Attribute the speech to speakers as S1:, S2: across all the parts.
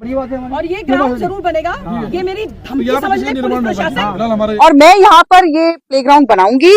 S1: और ये ग्राउंड जरूर बनेगा। ये मेरी धमकी समझ लें पुलिस प्रशासन।
S2: और मैं यहाँ पर ये प्लेग्राउंड बनाऊंगी,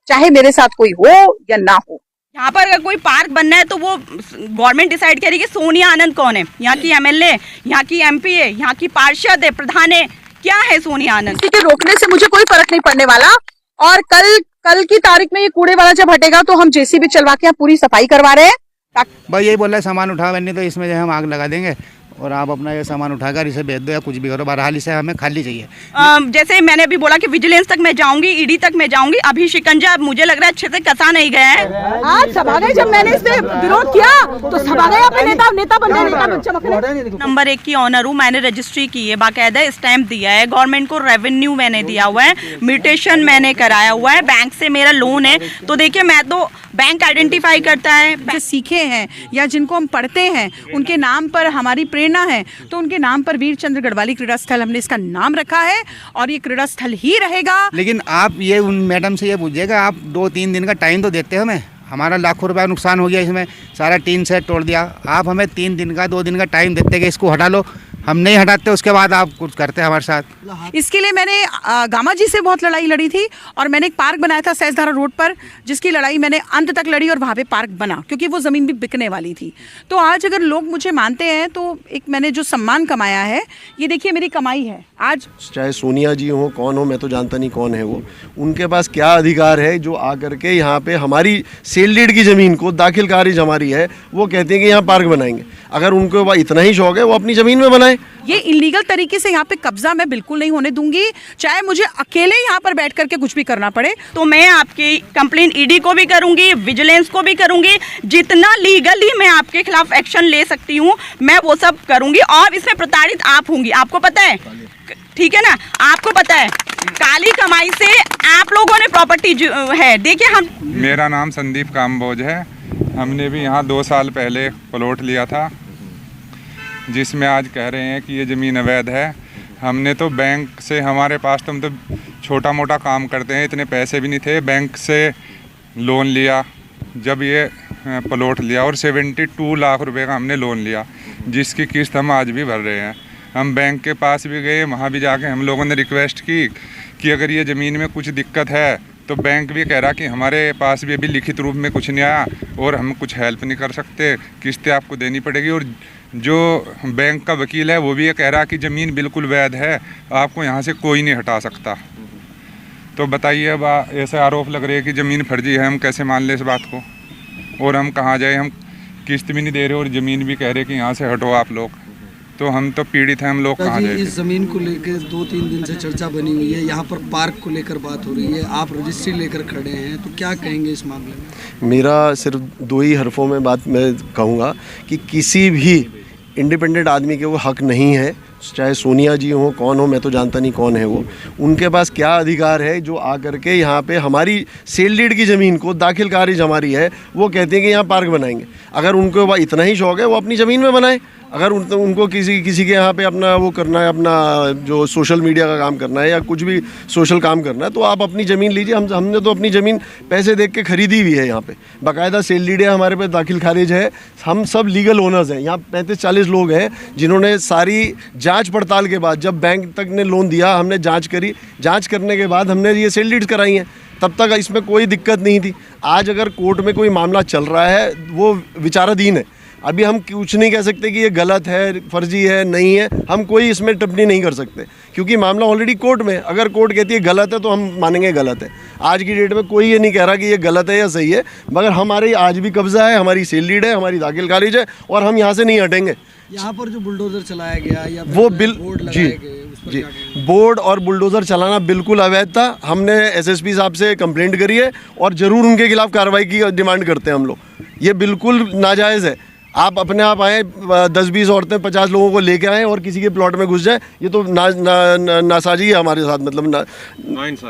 S2: चाहे मेरे साथ कोई हो या ना हो।
S3: यहाँ पर अगर कोई पार्क बनना है तो वो गवर्नमेंट डिसाइड करेगी। सोनिया आनंद कौन है? यहाँ की एमएलए, यहाँ की एमपी है, यहाँ की पार्षद है, प्रधान है, क्या है सोनिया आनंद?
S2: किसी के रोकने से मुझे कोई फर्क नहीं पड़ने वाला। और कल की तारीख में ये कूड़े वाला जब हटेगा तो हम जेसीबी चलवा के यहाँ पूरी सफाई करवा रहे हैं।
S4: भाई यही बोल रहा है सामान उठा नहीं तो इसमें जो हम आग लगा देंगे और आप अपना ये सामान उठाकर इसे बेच दो या कुछ भी करो, बहरहाल इसे हमें खाली चाहिए।
S3: जैसे मैंने अभी बोला कि विजिलेंस तक मैं जाऊंगी, ईडी तक मैं जाऊंगी। अभी शिकंजा मुझे लग रहा है अच्छे से कसा नहीं गया है।
S1: आज सभागार जब मैंने इस पे विरोध किया तो सभागार अपने नेता बन गए।
S3: नंबर 1 की ऑनर हूँ, मैंने रजिस्ट्री की है, बाकायदा स्टैंप दिया है, गवर्नमेंट को रेवेन्यू मैंने दिया हुआ है, म्यूटेशन मैंने कराया हुआ है, बैंक से मेरा लोन है। तो देखिए मैं तो बैंक आइडेंटिफाई करता है।
S5: जो सीखे हैं या जिनको हम पढ़ते हैं उनके नाम पर हमारी प्रेरणा है, तो उनके नाम पर वीर चंद्र गढ़वाली क्रीड़ा स्थल हमने इसका नाम रखा है और ये क्रीड़ा स्थल ही रहेगा।
S4: लेकिन आप ये उन मैडम से ये पूछिएगा, आप 2-3 दिन का टाइम तो देते हो हमें। हमारा लाखों रुपया नुकसान हो गया, इसमें सारा टीन सेट तोड़ दिया। आप हमें 3 दिन का 2 दिन का टाइम देते कि इसको हटा लो, हम नहीं हटाते, उसके बाद आप कुछ करते हैं हमारे साथ।
S5: इसके लिए मैंने गामा जी से बहुत लड़ाई लड़ी थी और मैंने एक पार्क बनाया था सहजधारा रोड पर, जिसकी लड़ाई मैंने अंत तक लड़ी और वहाँ पे पार्क बना, क्योंकि वो ज़मीन भी बिकने वाली थी। तो आज अगर लोग मुझे मानते हैं तो एक मैंने जो सम्मान कमाया है, ये देखिए मेरी कमाई है। आज
S6: चाहे सोनिया जी हो, कौन हो, मैं तो जानता नहीं कौन है वो, उनके पास क्या अधिकार है जो आकर के यहाँ पे हमारी सेल डीड की ज़मीन को, दाखिल खारिज हमारी है, वो कहते हैं कि यहाँ पार्क बनाएंगे। अगर उनको इतना ही शौक है वो अपनी ज़मीन में बनाए।
S5: ये इलीगल तरीके से यहाँ पे कब्जा मैं बिल्कुल नहीं होने दूंगी, चाहे मुझे अकेले यहाँ पर बैठ करके कुछ भी करना पड़े।
S3: तो मैं आपकी कंप्लेन ईडी को भी करूंगी, विजिलेंस को भी करूंगी, जितना लीगली मैं आपके खिलाफ एक्शन ले सकती हूँ मैं वो सब करूंगी। और इसमें प्रताड़ित आप होंगी, आपको पता है, ठीक है ना, आपको पता है। काली कमाई से आप लोगों ने प्रॉपर्टी है, देखिए हम।
S7: मेरा नाम संदीप काम्बोज है। हमने भी यहाँ 2 साल पहले प्लॉट लिया था, जिसमें आज कह रहे हैं कि ये ज़मीन अवैध है। हमने तो बैंक से, हमारे पास तो हम तो छोटा मोटा काम करते हैं, इतने पैसे भी नहीं थे, बैंक से लोन लिया। जब ये प्लॉट लिया और 72 लाख रुपए का हमने लोन लिया, जिसकी किस्त हम आज भी भर रहे हैं। हम बैंक के पास भी गए, वहाँ भी जाके हम लोगों ने रिक्वेस्ट की कि अगर ये ज़मीन में कुछ दिक्कत है, तो बैंक भी कह रहा कि हमारे पास भी अभी लिखित रूप में कुछ नहीं आया और हम कुछ हेल्प नहीं कर सकते, किस्तें आपको देनी पड़ेगी। और जो बैंक का वकील है वो भी ये कह रहा कि ज़मीन बिल्कुल वैध है, आपको यहाँ से कोई नहीं हटा सकता। तो बताइए, अब ऐसे आरोप लग रहे हैं कि ज़मीन फर्जी है, हम कैसे मान लें इस बात को? और हम कहाँ जाए? हम किस्त भी नहीं दे रहे और ज़मीन भी कह रहे कि यहाँ से हटो आप लोग, तो हम तो पीड़ित हैं, हम लोग कहाँ जाए?
S8: इस ज़मीन को लेकर 2-3 दिन से चर्चा बनी हुई है, यहाँ पर पार्क को लेकर बात हो रही है, आप रजिस्ट्री लेकर खड़े हैं, तो क्या कहेंगे इस मामले में?
S6: मेरा सिर्फ 2 ही हरफों में बात मैं कहूँगा कि किसी भी इंडिपेंडेंट आदमी के वो हक नहीं है, चाहे सोनिया जी हो, कौन हो, मैं तो जानता नहीं कौन है वो, उनके पास क्या अधिकार है जो आकर के यहाँ पे हमारी सेल डीड की ज़मीन को, दाखिल खारिज हमारी है, वो कहते हैं कि यहाँ पार्क बनाएंगे। अगर उनको इतना ही शौक है वो अपनी ज़मीन में बनाए। अगर उनको किसी के यहाँ पे अपना वो करना है, अपना जो सोशल मीडिया का काम करना है या कुछ भी सोशल काम करना है, तो आप अपनी ज़मीन लीजिए। हमने तो अपनी ज़मीन पैसे देख के खरीदी हुई है। यहाँ पे बाकायदा सेल डीड है, हमारे पे दाखिल खारिज है, हम सब लीगल ओनर्स हैं। यहाँ 35-40 लोग हैं जिन्होंने सारी जांच पड़ताल के बाद, जब बैंक तक ने लोन दिया, हमने जांच करी, जांच करने के बाद हमने ये सेल डीड्स कराई हैं। तब तक इसमें कोई दिक्कत नहीं थी। आज अगर कोर्ट में कोई मामला चल रहा है, वो विचाराधीन है, अभी हम कुछ नहीं कह सकते कि ये गलत है, फर्जी है, नहीं है। हम कोई इसमें टिप्पणी नहीं कर सकते क्योंकि मामला ऑलरेडी कोर्ट में। अगर कोर्ट कहती है गलत है तो हम मानेंगे गलत है। आज की डेट में कोई ये नहीं कह रहा कि ये गलत है या सही है, मगर हमारी आज भी कब्जा है, हमारी सेल डीड है, हमारी दाखिल खारिज है और हम यहाँ से नहीं हटेंगे।
S8: यहाँ पर जो बुलडोजर चलाया गया या
S6: वो जी बोर्ड और बुलडोज़र चलाना बिल्कुल अवैध था। हमने एसएसपी साहब से कंप्लेंट करी है और ज़रूर उनके खिलाफ कार्रवाई की डिमांड करते हैं हम लोग। ये बिल्कुल नाजायज़ है। आप अपने आप आए, 10-20 औरतें 50 लोगों को लेके आए और किसी के प्लॉट में घुस जाए, ये तो नासाजी है हमारे साथ, मतलब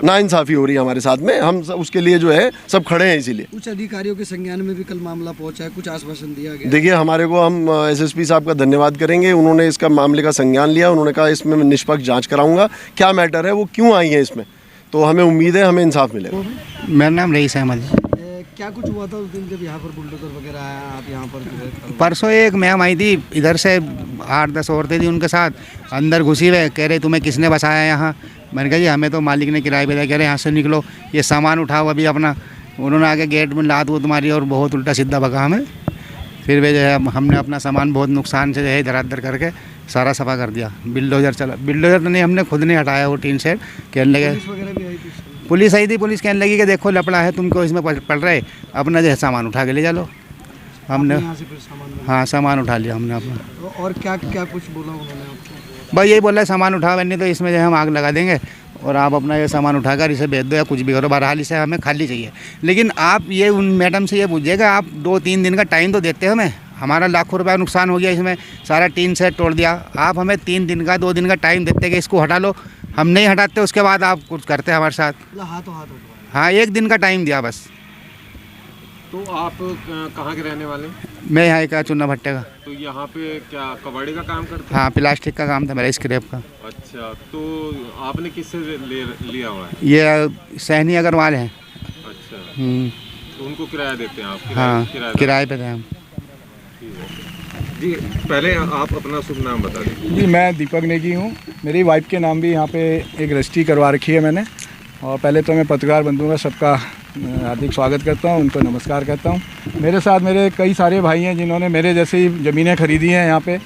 S6: नाइंसाफ़ी हो रही है हमारे साथ में। हम उसके लिए जो है सब खड़े हैं। इसीलिए
S8: कुछ अधिकारियों के संज्ञान में भी कल मामला पहुंचा है, कुछ आश्वासन दिया गया।
S6: देखिए, हमारे को, हम एसएसपी साहब का धन्यवाद करेंगे, उन्होंने इसका मामले का संज्ञान लिया। उन्होंने कहा इसमें मैं निष्पक्ष जाँच कराऊँगा, क्या मैटर है, वो क्यों आई है इसमें, तो हमें उम्मीद है हमें इंसाफ मिलेगा।
S4: मेरा नाम रईस अहमद है।
S8: क्या कुछ हुआ था उस दिन जब यहाँ पर बुलडोजर वगैरह आया, आप यहाँ पर जो है
S4: परसों एक मैम आई थी, इधर से 8-10 औरतें थी उनके साथ, अंदर घुसी हुए, कह रहे तुम्हें किसने बसाया यहाँ। मैंने कहा जी हमें तो मालिक ने किराए पे दिया। कह रहे यहाँ से निकलो, ये सामान उठाओ अभी अपना। उन्होंने आके गेट में लात वूत मारी और बहुत उल्टा सीधा भगा हमें। फिर वे जो है हमने अपना सामान बहुत नुकसान से जो है इधर उधर करके सारा सफा कर दिया। बिल्डोजर चला, बिल्डोजर तो नहीं, हमने खुद नहीं हटाया वो टीन शेड। कहने लगे
S8: पुलिस वगैरह भी आई थी उस समय?
S4: पुलिस आई थी, पुलिस कहने लगी कि देखो लपड़ा है, तुमको इसमें पड़ रहा है, अपना जो है सामान उठा के ले चलो। हमने
S8: यहाँ से फिर सामान
S4: हाँ सामान उठा लिया हमने अपना।
S8: और क्या क्या कुछ बोला उन्होंने आपको?
S4: भाई यही बोला है सामान उठाओ, नहीं तो इसमें जो है हम आग लगा देंगे और आप अपना ये सामान उठाकर इसे बेच दो या कुछ भी करो, बहरहाल इसे हमें खाली चाहिए। लेकिन आप ये उन मैडम से ये पूछिएगा, आप 2-3 दिन का टाइम तो देते हो हमें। हमारा लाखों रुपया नुकसान हो गया, इसमें सारा टीन सेट तोड़ दिया। आप हमें 3 दिन का 2 दिन का टाइम देते कि इसको हटा लो, हम नहीं हटाते, उसके बाद आप कुछ करते हैं हमारे साथ।
S8: हाथों हाथ उठवाया?
S4: हाँ 1 दिन का टाइम दिया बस।
S9: तो आप कहाँ के रहने वाले हैं?
S4: मैं यहाँ का चुना भट्टे का।
S9: तो यहाँ पे क्या कबाड़ी का काम करते हैं?
S4: हाँ प्लास्टिक का काम था मेरा, स्क्रैप का।
S9: अच्छा, तो आपने किससे लिया हुआ है?
S4: ये सहनी अग्रवाल हैं।
S9: अच्छा,
S4: हम्म,
S9: तो उनको किराया देते हैं आप?
S4: हाँ किराए पे थे हम।
S9: जी, पहले आप अपना शुभ नाम बता दीजिए।
S10: जी मैं दीपक नेगी हूँ, मेरी वाइफ के नाम भी यहाँ पे एक रजिस्ट्री करवा रखी है मैंने। और पहले तो मैं पत्रकार बंधुओं का सबका हार्दिक स्वागत करता हूँ, उनको नमस्कार करता हूँ। मेरे साथ मेरे कई सारे भाई हैं जिन्होंने मेरे जैसे ही ज़मीनें खरीदी हैं यहाँ पे।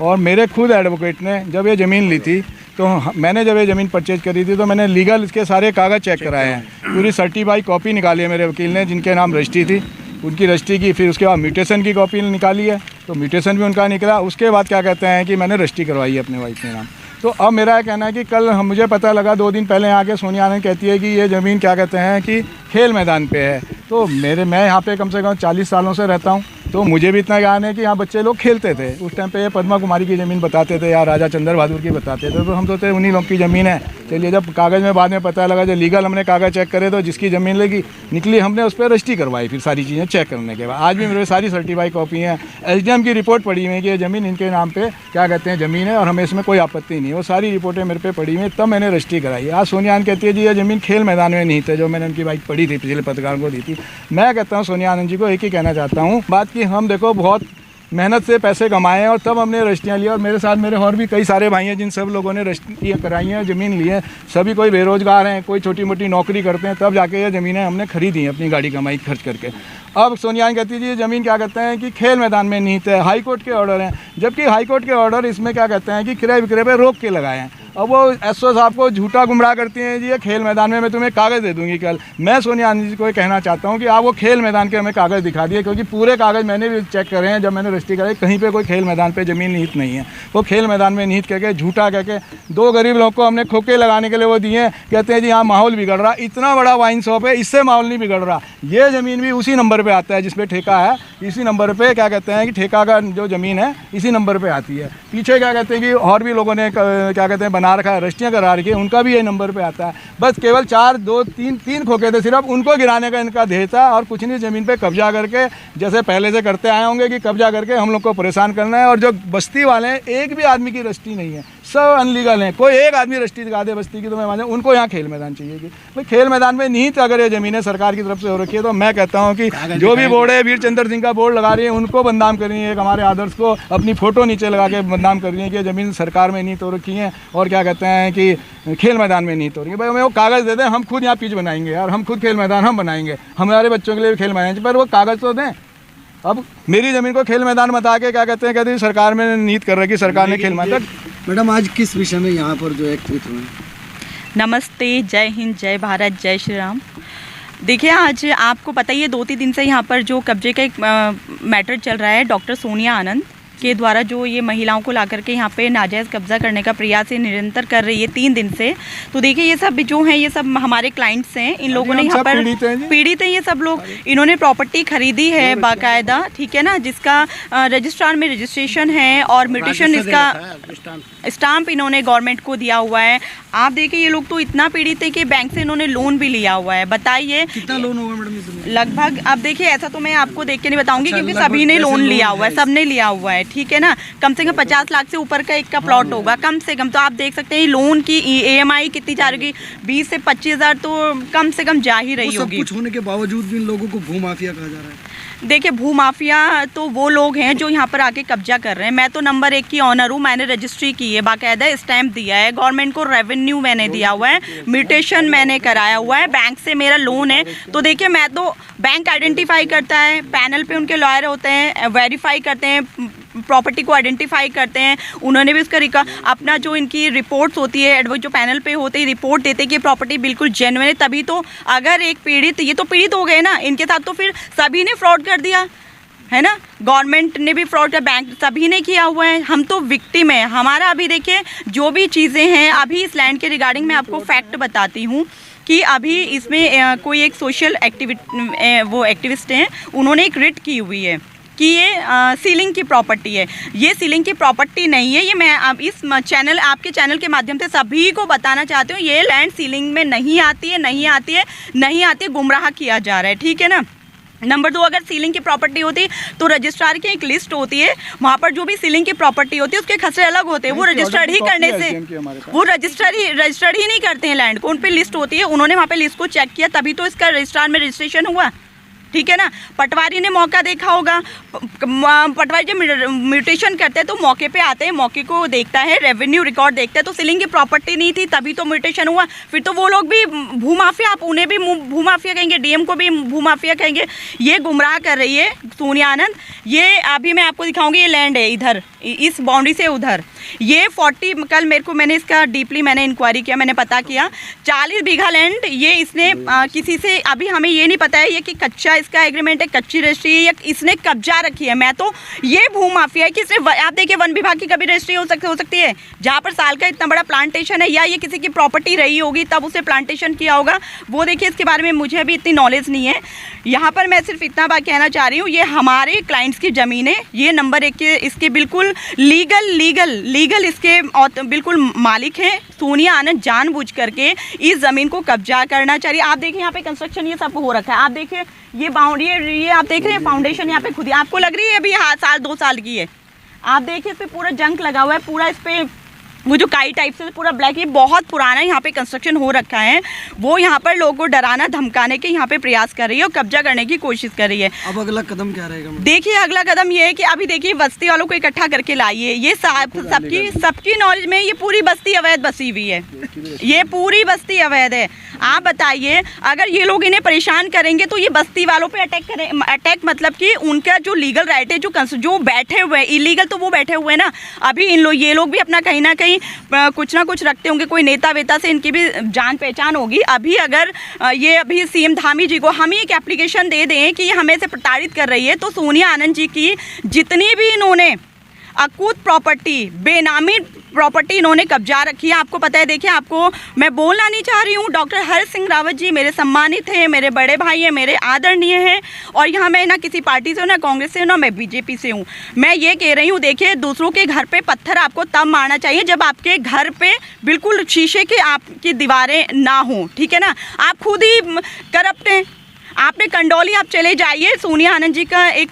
S10: और मेरे खुद एडवोकेट ने जब ये ज़मीन ली थी तो मैंने जब ये ज़मीन परचेज करी थी तो मैंने लीगल इसके सारे कागज़ चेक कराए हैं, पूरी सर्टिफाइड कॉपी निकाली है मेरे वकील ने, जिनके नाम रजिस्ट्री थी उनकी रजिस्ट्री की। फिर उसके बाद म्यूटेशन की कॉपी निकाली है, तो म्यूटेशन भी उनका निकला। उसके बाद क्या कहते हैं कि मैंने रजिस्ट्री करवाई है अपने वाइफ के नाम। तो अब मेरा कहना है कि कल मुझे पता लगा 2 दिन पहले आके सोनिया आनंद कहती है कि ये ज़मीन क्या कहते हैं कि खेल मैदान पे है। तो मैं यहाँ पे कम से कम 40 सालों से रहता हूँ, तो मुझे भी इतना ज्ञान है कि यहाँ बच्चे लोग खेलते थे। उस टाइम पे ये पद्मा कुमारी की ज़मीन बताते थे या राजा चंद्र बहादुर की बताते थे, तो हम सोचते उन्हीं लोग की ज़मीन है। चलिए जब कागज़ में बाद में पता लगा, जब लीगल हमने कागज़ चेक करे तो जिसकी ज़मीन लगी निकली, हमने उस पर रजिस्ट्री करवाई। फिर सारी चीज़ें चेक करने के बाद आज भी मेरे सारी सर्टिफाइड कॉपी हैं, SDM की रिपोर्ट पड़ी हुई है कि ये ज़मीन इनके नाम पे क्या कहते हैं ज़मीन है और हमें इसमें कोई आपत्ति नहीं है। वो सारी रिपोर्टें मेरे पे पड़ी हुई हैं, तब मैंने रजिस्ट्री कराई। आज सोनिया आनंद कहती है जी ये ज़मीन खेल मैदान में नहीं थे, जो मैंने उनकी बाइक पढ़ी थी पिछले पत्रकार को दी थी। मैं कहता हूँ सोनिया आनंद जी को एक ही कहना चाहता हूँ बात कि हम देखो बहुत मेहनत से पैसे कमाए हैं और तब हमने रजिस्ट्रियाँ ली। और मेरे साथ मेरे और भी कई सारे भाई हैं जिन सब लोगों ने रजिस्ट्रियाँ कराई हैं, ज़मीन ली है। सभी कोई बेरोजगार हैं, कोई छोटी मोटी नौकरी करते हैं, तब जाके ये ज़मीनें हमने खरीदी हैं अपनी गाड़ी कमाई खर्च करके। अब सोनिया कहती है जी ये ज़मीन क्या कहते हैं कि खेल मैदान में निहित है, हाई कोर्ट के ऑर्डर हैं, जबकि हाई कोर्ट के ऑर्डर इसमें क्या कहते हैं कि क्रय विक्रय पर रोक के लगाए हैं। अब वो SO साहब को झूठा गुमराह करती हैं जी ये खेल मैदान में मैं तुम्हें कागज़ दे दूंगी कल। मैं सोनिया गांधी जी को ये कहना चाहता हूँ कि आप वो खेल मैदान के हमें कागज़ दिखा दिए, क्योंकि पूरे कागज़ मैंने भी चेक करे हैं। जब मैंने रजिस्ट्री कराई कहीं पे कोई खेल मैदान पे ज़मीन निहित नहीं है। वो खेल मैदान में निहित करके झूठा कह के 2 गरीब लोगों को हमने खोखे लगाने के लिए वो दिए हैं। कहते हैं जी यहाँ माहौल बिगड़ रहा, इतना बड़ा वाइन शॉप है, इससे माहौल नहीं बिगड़ रहा। ये ज़मीन भी उसी नंबर पर आता है जिसपे ठेका है, इसी नंबर पर क्या कहते हैं कि ठेका का जो ज़मीन है इसी नंबर पर आती है। पीछे क्या कहते हैं कि और भी लोगों ने क्या कहते हैं बना रखा है, रजिस्ट्रियाँ करा रखी है, उनका भी ये नंबर पे आता है। बस केवल 3 खोखे थे सिर्फ, उनको गिराने का इनका ध्येय था और कुछ नहीं। ज़मीन पे कब्जा करके जैसे पहले से करते आए होंगे कि कब्जा करके हम लोग को परेशान करना है। और जो बस्ती वाले हैं एक भी आदमी की रजिस्ट्री नहीं है, सब अनलीगल हैं। कोई एक आदमी रजिस्ट्री दिखा दे बस्ती की तो मैं मानूँ उनको यहाँ खेल मैदान चाहिए। कि भाई खेल मैदान में निहित अगर ये ज़मीनें सरकार की तरफ से हो रखी है तो मैं कहता हूँ कि जो भी बोर्ड है वीर चंद्र सिंह का बोर्ड लगा रही है उनको बदनाम कर रही है, एक हमारे आदर्श को अपनी फ़ोटो नीचे लगा के बदनाम कर रही है कि ज़मीन सरकार में निहित हो रखी है और क्या कहते हैं कि खेल मैदान में निहित हो रही है। भाई हमें वो कागज़ दे दें, हम खुद यहाँ पिच बनाएंगे यार, हम खुद खेल मैदान हम बनाएंगे, हमारे बच्चों के लिए खेल मैदान, पर वो कागज़ तो दें। अब मेरी ज़मीन को खेल मैदान बता के क्या कहते हैं सरकार में निहित कर रखी, सरकार ने खेल मैदान।
S8: मैडम आज किस विषय में यहाँ पर जो एकत्रित हुए?
S3: नमस्ते, जय हिंद, जय भारत, जय श्री राम। देखिए आज आपको पता ही है 2-3 दिन से यहाँ पर जो कब्जे का एक मैटर चल रहा है, डॉक्टर सोनिया आनंद के द्वारा जो ये महिलाओं को ला करके यहाँ पे नाजायज़ कब्जा करने का प्रयास ये निरंतर कर रही है 3 दिन से। तो देखिए ये सब जो हैं ये सब हमारे क्लाइंट्स हैं, इन लोगों ने यहाँ पर पीड़ित हैं ये सब लोग। इन्होंने प्रॉपर्टी खरीदी है बाकायदा, ठीक है ना, जिसका रजिस्ट्रार में रजिस्ट्रेशन है और म्यूटेशन इसका स्टाम्प इन्होंने गवर्नमेंट को दिया हुआ है। आप देखिए ये लोग तो इतना पीड़ित है कि बैंक से इन्होंने लोन भी लिया हुआ है। बताइए
S8: कितना लोन होगा मैडम?
S3: लगभग अब देखिए ऐसा तो मैं आपको देख के नहीं बताऊंगी क्योंकि सभी ने लोन लिया हुआ है, सबने लिया हुआ है, ठीक है ना। कम से कम 50 लाख से ऊपर का एक का प्लॉट होगा कम से कम। तो आप देख सकते हैं लोन की EMI कितनी जा रही होगी, 20 से 25 हज़ार तो कम से कम जा ही रही होगी।
S8: कुछ होने के बावजूद भी इन लोगों को भूमाफिया कहा जा रहा है।
S3: देखिए भूमाफिया तो वो लोग हैं जो यहाँ पर आके कब्जा कर रहे हैं। मैं तो नंबर 1 की ऑनर हूँ, मैंने रजिस्ट्री की है, बाकायदा स्टैंप दिया है, गवर्नमेंट को रेवेन्यू मैंने दिया हुआ है, म्यूटेशन मैंने कराया हुआ है, बैंक से मेरा लोन है। तो देखिए मैं तो बैंक आइडेंटिफाई करता है, पैनल पे उनके लॉयर होते हैं, वेरीफाई करते हैं, प्रॉपर्टी को आइडेंटिफाई करते हैं। उन्होंने भी उसका अपना जो इनकी रिपोर्ट्स होती है, जो पैनल पे होते हैं, रिपोर्ट देते हैं कि प्रॉपर्टी बिल्कुल जेन्युइन है। तभी तो अगर एक पीड़ित, ये तो पीड़ित हो गए ना, इनके साथ तो फिर सभी ने फ्रॉड कर दिया है ना। गवर्नमेंट ने भी फ्रॉड किया, बैंक सभी ने किया हुआ है, हम तो विक्टिम है। हमारा अभी देखिए जो भी चीज़ें हैं, अभी इस लैंड के रिगार्डिंग मैं आपको फैक्ट बताती हूँ कि अभी इसमें कोई एक सोशल एक्टिविस्ट हैं, उन्होंने एक रिट की हुई है कि ये सीलिंग की प्रॉपर्टी है। ये सीलिंग की प्रॉपर्टी नहीं है, ये मैं अब इस चैनल, आपके चैनल के माध्यम से सभी को बताना चाहती हूँ, ये लैंड सीलिंग में नहीं आती है, नहीं आती है, नहीं आती है, गुमराह किया जा रहा है, ठीक है ना। नंबर 2, अगर सीलिंग की प्रॉपर्टी होती तो रजिस्ट्रार की एक लिस्ट होती है, वहाँ पर जो भी सीलिंग की प्रॉपर्टी होती है उसके खसरे अलग होते हैं, वो रजिस्टर्ड ही करने से, वो रजिस्टर्ड ही नहीं करते हैं लैंड को, उन पर लिस्ट होती है, उन्होंने वहाँ पे लिस्ट को चेक किया तभी तो इसका रजिस्ट्रार में रजिस्ट्रेशन हुआ, ठीक है ना। पटवारी ने मौका देखा होगा, पटवारी जब म्यूटेशन करते हैं तो मौके पे आते हैं, मौके को देखता है, रेवेन्यू रिकॉर्ड देखता है, तो सीलिंग की प्रॉपर्टी नहीं थी तभी तो म्यूटेशन हुआ। फिर तो वो लोग भी भूमाफिया, आप उन्हें भी भूमाफिया कहेंगे, DM को भी भूमाफिया कहेंगे। ये गुमराह कर रही है सोनिया आनंद। ये अभी मैं आपको दिखाऊंगी, ये लैंड है इधर, इस बाउंड्री से उधर, ये 40, कल मेरे को मैंने इसका डीपली मैंने इंक्वायरी किया, मैंने पता किया, 40 बीघा लैंड ये इसने किसी से, अभी हमें ये नहीं पता है ये कि कच्चा इसका एग्रीमेंट है, कच्ची रजिस्ट्री है या इसने कब्जा रखी है। मैं तो ये भूमाफिया है कि इसने, आप देखिए वन विभाग की कभी रजिस्ट्री हो सकती है जहाँ पर साल का इतना बड़ा प्लांटेशन है, या ये किसी की प्रॉपर्टी रही होगी तब उसे प्लांटेशन किया होगा, वो देखिए इसके बारे में मुझे अभी इतनी नॉलेज नहीं है। यहाँ पर मैं सिर्फ इतना बात कहना चाह रही हूँ, ये हमारे क्लाइंट्स की ज़मीन है, ये नंबर 1 के इसके बिल्कुल लीगल इसके बिल्कुल मालिक हैं। सोनिया आनंद जानबूझ करके इस ज़मीन को कब्जा करना चाहिए। आप देखिए यहाँ पे कंस्ट्रक्शन ये सब हो रखा है, आप देखिए ये बाउंड्री, ये आप देख रहे हैं फाउंडेशन यहाँ पे खुद ही, आपको लग रही है अभी साल 2 साल की है, आप देखिए इस पे पूरा जंक लगा हुआ है, पूरा इस पे वो जो काई टाइप से पूरा ब्लैक, ये बहुत पुराना यहाँ पे कंस्ट्रक्शन हो रखा है। वो यहाँ पर लोगों को डराना धमकाने के यहाँ पे प्रयास कर रही है और कब्जा करने की कोशिश कर रही है।
S8: अब अगला कदम क्या रहेगा?
S3: देखिए अगला कदम ये है कि अभी देखिए बस्ती वालों को इकट्ठा करके लाइए, ये सबकी नॉलेज में ये पूरी बस्ती अवैध बसी हुई है, ये पूरी बस्ती अवैध है। आप बताइए अगर ये लोग इन्हें परेशान करेंगे तो ये बस्ती वालों पे अटैक मतलब कि उनका जो लीगल राइट है, जो बैठे हुए हैं इलीगल, तो वो बैठे हुए हैं ना। अभी ये लोग भी अपना कहीं ना कहीं कुछ ना कुछ रखते होंगे, कोई नेता वेता से इनकी भी जान पहचान होगी। अभी अगर ये अभी CM धामी जी को हम ही एक एप्लीकेशन दे दें कि ये हमें से प्रताड़ित कर रही है, तो सोनिया आनंद जी की जितनी भी इन्होंने अकूत प्रॉपर्टी, बेनामी प्रॉपर्टी इन्होंने कब्जा रखी है, आपको पता है। देखिए आपको मैं बोलना नहीं चाह रही हूँ, डॉक्टर हर्ष सिंह रावत जी मेरे सम्मानित हैं, मेरे बड़े भाई हैं, मेरे आदरणीय हैं, और यहाँ मैं ना किसी पार्टी से हूँ, ना कांग्रेस से हूँ, ना मैं BJP से हूँ। मैं ये कह रही हूँ, देखिए दूसरों के घर पे पत्थर आपको तब मारना चाहिए जब आपके घर पे बिल्कुल शीशे के आपकी दीवारें ना हो, ठीक है ना। आप खुद ही करप्ट हैं। आपने कंडौली आप चले जाइए, सोनिया आनंद जी का एक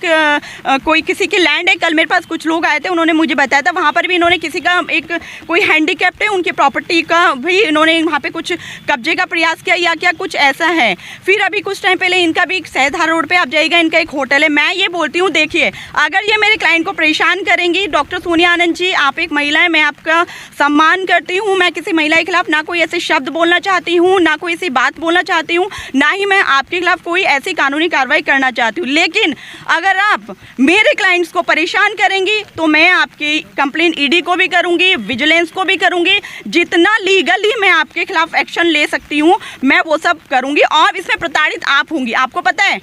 S3: कोई किसी की लैंड है, कल मेरे पास कुछ लोग आए थे, उन्होंने मुझे बताया था वहाँ पर भी इन्होंने किसी का एक कोई हैंडीकैप्ड है, उनकी प्रॉपर्टी का भी इन्होंने वहाँ पे कुछ कब्जे का प्रयास किया या क्या कुछ ऐसा है। फिर अभी कुछ टाइम पहले इनका भी सहधारा रोड पे आप जाइएगा, इनका एक होटल है। मैं ये बोलती हूँ, देखिए अगर ये मेरे क्लाइंट को परेशान करेंगी, डॉक्टर सोनिया आनंद जी आप एक महिला है, मैं आपका सम्मान करती हूँ, मैं किसी महिला के खिलाफ ना कोई ऐसे शब्द बोलना चाहती हूँ, ना कोई ऐसी बात बोलना चाहती हूँ, ना ही मैं आपके खिलाफ कोई ऐसी कानूनी कार्रवाई करना चाहती हूँ। लेकिन अगर आप मेरे क्लाइंट्स को परेशान करेंगी तो मैं आपकी कंप्लेन ED को भी करूँगी, विजिलेंस को भी करूँगी, जितना लीगली मैं आपके खिलाफ एक्शन ले सकती हूँ मैं वो सब करूँगी, और इसमें प्रताड़ित आप होंगी, आपको पता है,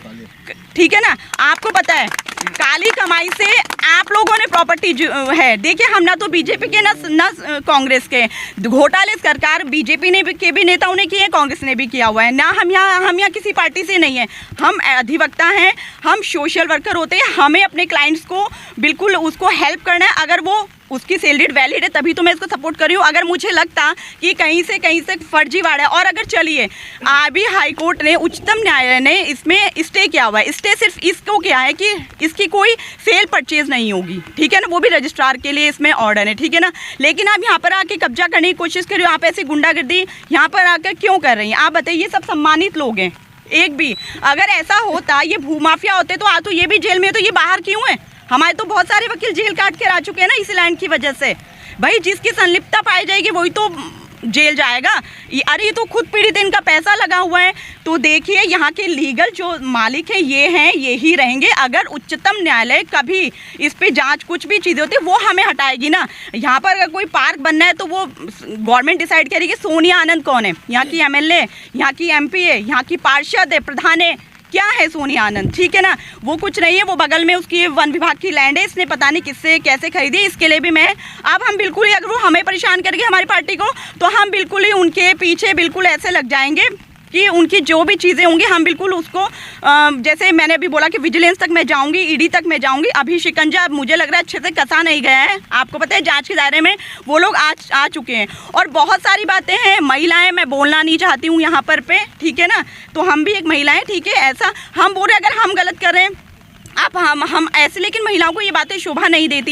S3: ठीक है ना। आपको पता है काली कमाई से आप लोगों ने प्रॉपर्टी है। देखिए हम ना तो BJP के ना कांग्रेस के, घोटाले सरकार BJP ने के भी नेताओं ने किए हैं, कांग्रेस ने भी किया हुआ है ना। हम यहाँ किसी पार्टी से नहीं है, हम अधिवक्ता हैं, हम सोशल वर्कर होते हैं, हमें अपने क्लाइंट्स को बिल्कुल उसको हेल्प करना है। अगर वो उसकी सैलरी वैलिड है तभी तो मैं इसको सपोर्ट कर रही हूँ। अगर मुझे लगता कि कहीं से फर्जीवाड़ा है, और अगर चलिए अभी हाई कोर्ट ने, उच्चतम न्यायालय ने इसमें स्टे किया हुआ है। स्टे सिर्फ इसको क्या है कि इसकी कोई सेल परचेज नहीं होगी, ठीक है ना, वो भी रजिस्ट्रार के लिए इसमें ऑर्डर है, ठीक है ना। लेकिन आप यहाँ पर आके कब्जा करने की कोशिश कर रहे हो, आप ऐसी गुंडागर्दी यहाँ पर आकर क्यों कर रही हैं? आप बताइए, ये सब सम्मानित लोग हैं। एक भी अगर ऐसा होता, ये भूमाफिया होते तो तो ये भी जेल में है, तो ये बाहर क्यों है? हमारे तो बहुत सारे वकील जेल काट कर आ चुके हैं ना इस लैंड की वजह से। भाई जिसकी संलिप्तता पाई जाएगी वही तो जेल जाएगा। अरे ये तो खुद पीड़ित, इनका पैसा लगा हुआ है। तो देखिए यहाँ के लीगल जो मालिक हैं ये हैं, ये ही रहेंगे। अगर उच्चतम न्यायालय कभी इस पे जांच कुछ भी चीज़ें होती है वो हमें हटाएगी ना। यहाँ पर अगर कोई पार्क बनना है तो वो गवर्नमेंट डिसाइड करेगी। सोनिया आनंद कौन है? यहाँ की एमएलए, यहाँ की एमपी है, यहाँ की पार्षद है, प्रधान है, क्या है सोनिया आनंद, ठीक है ना। वो कुछ नहीं है, वो बगल में उसकी वन विभाग की लैंड है, इसने पता नहीं किससे कैसे खरीदी। इसके लिए भी अब हम बिल्कुल ही, अगर वो हमें परेशान करेंगे हमारी पार्टी को, तो हम बिल्कुल ही उनके पीछे बिल्कुल ऐसे लग जाएंगे कि उनकी जो भी चीज़ें होंगी हम बिल्कुल उसको, जैसे मैंने अभी बोला कि विजिलेंस तक मैं जाऊंगी, ईडी तक मैं जाऊंगी। अभी शिकंजा मुझे लग रहा है अच्छे से कसा नहीं गया है। आपको पता है जांच के दायरे में वो लोग आ चुके हैं। और बहुत सारी बातें हैं, महिलाएं, मैं बोलना नहीं चाहती हूँ यहाँ पर पे, ठीक है ना। तो हम भी एक महिला है, ठीक है। ऐसा हम बोल रहे अगर हम गलत कर रहे हैं आप, हम ऐसे, लेकिन महिलाओं को ये बातें शोभा नहीं देती।